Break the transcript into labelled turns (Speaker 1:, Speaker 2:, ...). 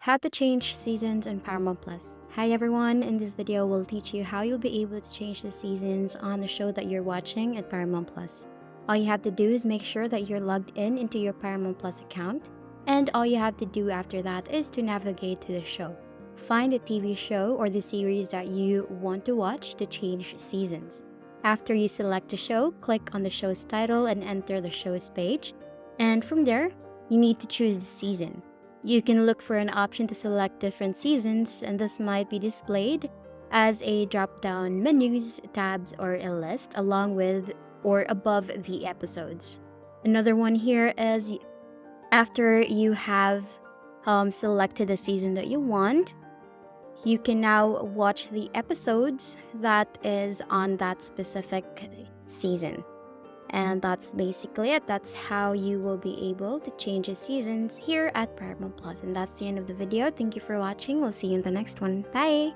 Speaker 1: How to change seasons on Paramount Plus. Hi everyone, in this video we'll teach you how you'll be able to change the seasons on the show that you're watching at Paramount Plus. All you have to do is make sure that you're logged in into your Paramount Plus account, and all you have to do after that is to navigate to the show. Find the TV show or the series that you want to watch to change seasons. After you select the show, click on the show's title and enter the show's page. And from there, you need to choose the season. You can look for an option to select different seasons, and this might be displayed as a drop-down menus, tabs, or a list along with or above the episodes. Another one here is after you have selected the season that you want, you can now watch the episodes that is on that specific season. And that's basically it. That's how you will be able to change the seasons here at Paramount Plus. And that's the end of the video. Thank you for watching. We'll see you in the next one. Bye!